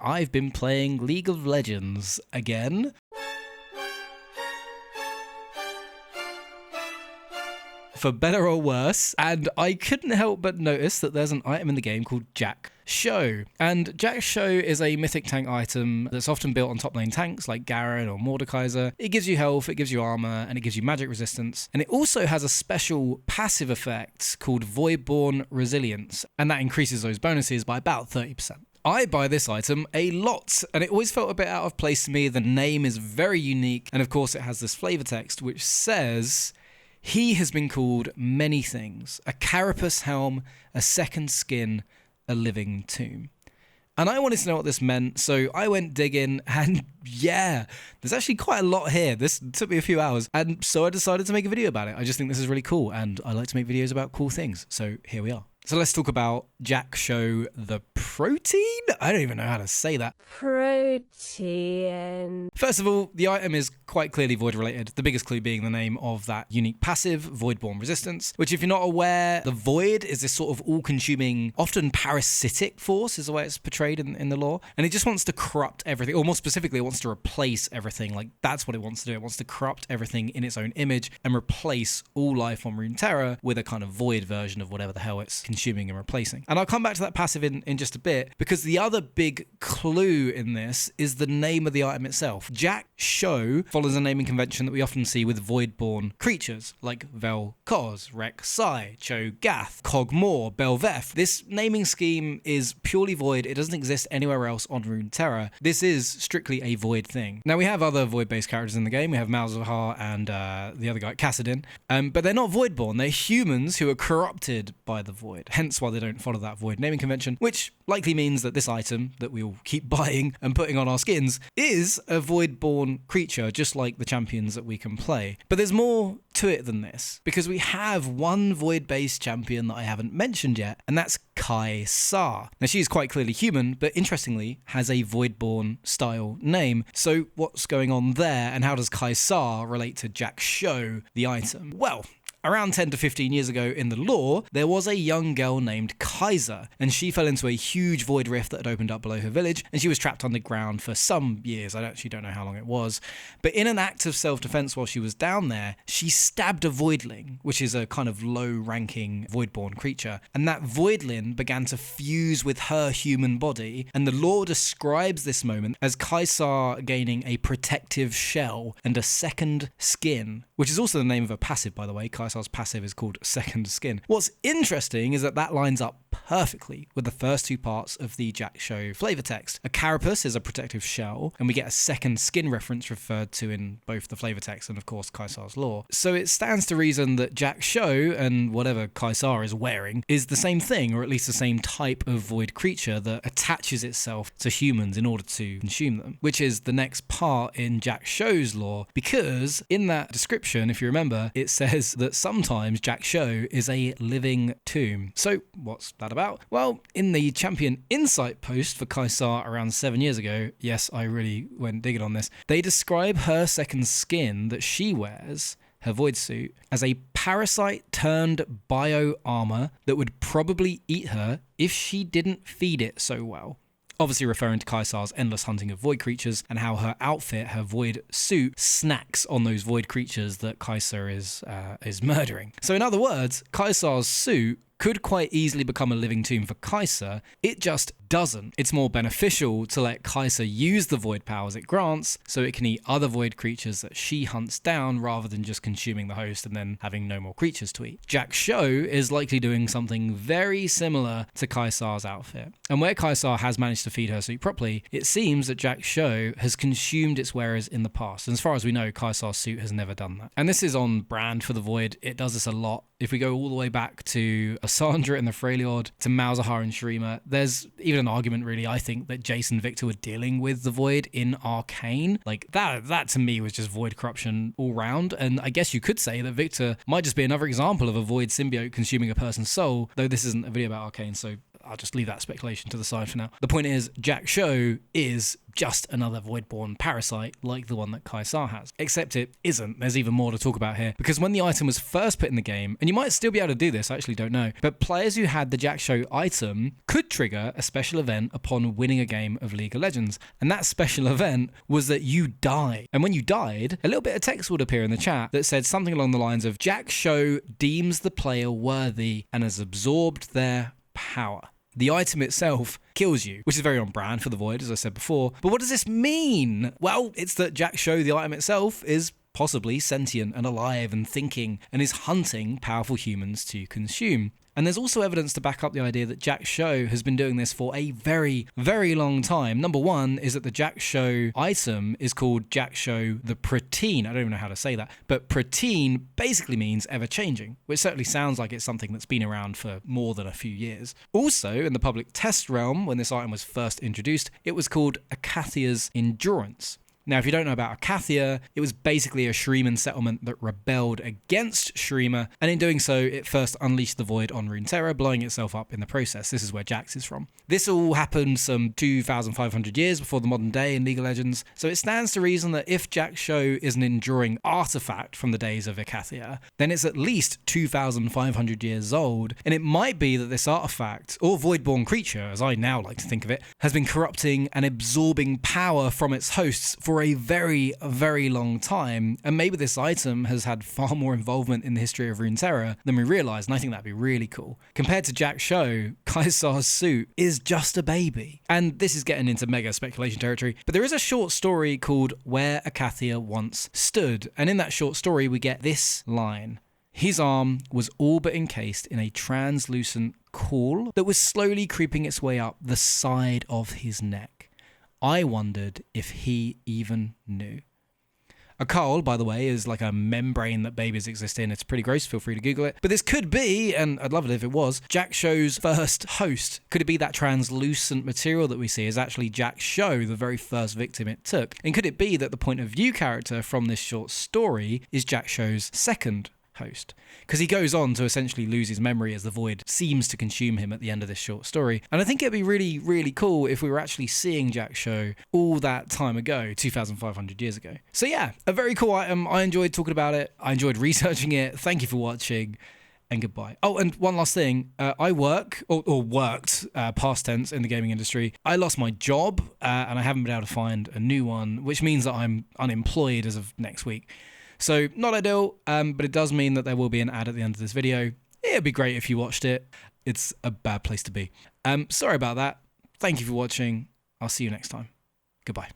I've been playing League of Legends again. For better or worse, and I couldn't help but notice that there's an item in the game called Jak'Sho. And Jak'Sho is a mythic tank item that's often built on top lane tanks like Garen or Mordekaiser. It gives you health, it gives you armor, and it gives you magic resistance. And it also has a special passive effect called Voidborn Resilience, and that increases those bonuses by about 30%. I buy this item a lot, and it always felt a bit out of place to me. The name is very unique, and of course it has this flavor text which says, "He has been called many things, a carapace helm, a second skin, a living tomb." And I wanted to know what this meant, so I went digging, and yeah, there's actually quite a lot here. This took me a few hours, and so I decided to make a video about it. I just think this is really cool, and I like to make videos about cool things, so here we are. So let's talk about Jak'Sho the protein? I don't even know how to say that. Protein. First of all, the item is quite clearly void related, the biggest clue being the name of that unique passive, Voidborn Resistance, which if you're not aware, the void is this sort of all-consuming, often parasitic force is the way it's portrayed in the lore, and it just wants to corrupt everything, or more specifically, it wants to replace everything. Like, that's what it wants to do. It wants to corrupt everything in its own image and replace all life on Runeterra with a kind of void version of whatever the hell it's consuming and replacing. And I'll come back to that passive in just a bit, because the other big clue in this is the name of the item itself. Jak'Sho follows a naming convention that we often see with voidborn creatures like Vel'Koz, Rek'Sai, Cho'Gath, Kog'Maw, Bel'Veth. This naming scheme is purely void. It doesn't exist anywhere else on Runeterra. This is strictly a void thing. Now, we have other void-based characters in the game. We have Malzahar and the other guy, Kassadin, but they're not voidborn. They're humans who are corrupted by the void, hence why they don't follow that void naming convention, which likely means that this item that we all keep buying and putting on our skins is a voidborn creature, just like the champions that we can play. But there's more to it than this, because we have one void-based champion that I haven't mentioned yet, and that's Kai'Sa. Now, she's quite clearly human, but interestingly has a voidborn style name. So what's going on there, and how does Kai'Sa relate to Jak'Sho, the item? Well, around 10 to 15 years ago in the lore, there was a young girl named Kai'Sa, and she fell into a huge void rift that had opened up below her village, and she was trapped underground for some years. I actually don't know how long it was. But in an act of self-defense while she was down there, she stabbed a voidling, which is a kind of low-ranking voidborn creature, and that voidling began to fuse with her human body, and the lore describes this moment as Kai'Sa gaining a protective shell and a second skin, which is also the name of a passive, by the way. Kai'Sa's passive is called Second Skin. What's interesting is that lines up perfectly with the first two parts of the Jak'Sho flavor text. A carapace is a protective shell, and we get a second skin reference referred to in both the flavor text and, of course, Kai'Sa's lore. So it stands to reason that Jak'Sho and whatever Kai'Sa is wearing is the same thing, or at least the same type of void creature that attaches itself to humans in order to consume them, which is the next part in Jak'Sho's lore, because in that description, if you remember, it says that sometimes Jak'Sho is a living tomb. So what's that about? Well, in the Champion Insight post for Kai'Sa around 7 years ago, yes, I really went digging on this, they describe her second skin that she wears, her void suit, as a parasite turned bio armor that would probably eat her if she didn't feed it so well. Obviously referring to Kai'Sa's endless hunting of void creatures and how her outfit, her void suit, snacks on those void creatures that Kai'Sa is murdering. So in other words, Kai'Sa's suit could quite easily become a living tomb for Kai'Sa. It just doesn't. It's more beneficial to let Kai'Sa use the void powers it grants so it can eat other void creatures that she hunts down rather than just consuming the host and then having no more creatures to eat. Jak'Sho is likely doing something very similar to Kai'Sa's outfit. And where Kai'Sa has managed to feed her suit properly, it seems that Jak'Sho has consumed its wearers in the past. And as far as we know, Kai'Sa's suit has never done that. And this is on brand for the void. It does this a lot. If we go all the way back to Sandra and the Freljord, to Malzahar and Shurima, there's even an argument, really, I think, that Jace and Victor were dealing with the void in Arcane. Like, that to me was just void corruption all round. And I guess you could say that Victor might just be another example of a void symbiote consuming a person's soul, though this isn't a video about Arcane, so I'll just leave that speculation to the side for now. The point is, Jak'Sho is just another void-born parasite like the one that Caesar has. Except it isn't. There's even more to talk about here. Because when the item was first put in the game, and you might still be able to do this, I actually don't know, but players who had the Jak'Sho item could trigger a special event upon winning a game of League of Legends. And that special event was that you die. And when you died, a little bit of text would appear in the chat that said something along the lines of, Jak'Sho deems the player worthy and has absorbed their power. The item itself kills you, which is very on brand for the Void, as I said before. But what does this mean? Well, it's that Jak'Sho, the item itself, is possibly sentient and alive and thinking and is hunting powerful humans to consume. And there's also evidence to back up the idea that Jak'Sho has been doing this for a very, very long time. Number one is that the Jak'Sho item is called Jak'Sho the Protene. I don't even know how to say that. But Protene basically means ever-changing, which certainly sounds like it's something that's been around for more than a few years. Also, in the public test realm, when this item was first introduced, it was called Akathia's Endurance. Now, if you don't know about Akathia, it was basically a Shuriman settlement that rebelled against Shurima, and in doing so, it first unleashed the Void on Runeterra, blowing itself up in the process. This is where Jax is from. This all happened some 2,500 years before the modern day in League of Legends, so it stands to reason that if Jak'Sho is an enduring artifact from the days of Akathia, then it's at least 2,500 years old, and it might be that this artifact, or Voidborn creature, as I now like to think of it, has been corrupting and absorbing power from its hosts for a very, very long time, and maybe this item has had far more involvement in the history of Runeterra than we realise, and I think that'd be really cool. Compared to Jak'Sho, Caesar's suit is just a baby. And this is getting into mega speculation territory, but there is a short story called Where Akathia Once Stood, and in that short story we get this line. His arm was all but encased in a translucent caul that was slowly creeping its way up the side of his neck. I wondered if he even knew. A caul, by the way, is like a membrane that babies exist in. It's pretty gross. Feel free to Google it. But this could be, and I'd love it if it was, Jak'Sho's first host. Could it be that translucent material that we see is actually Jak'Sho, the very first victim it took? And could it be that the point of view character from this short story is Jak'Sho's second host? Because he goes on to essentially lose his memory as the Void seems to consume him at the end of this short story. And I think it'd be really, really cool if we were actually seeing Jak'Sho all that time ago, 2,500 years ago. So yeah, a very cool item. I enjoyed talking about it. I enjoyed researching it. Thank you for watching, and goodbye. Oh, and one last thing. I worked, past tense, in the gaming industry. I lost my job, and I haven't been able to find a new one, which means that I'm unemployed as of next week. So not ideal, but it does mean that there will be an ad at the end of this video. It'd be great if you watched it. It's a bad place to be. Sorry about that. Thank you for watching. I'll see you next time. Goodbye.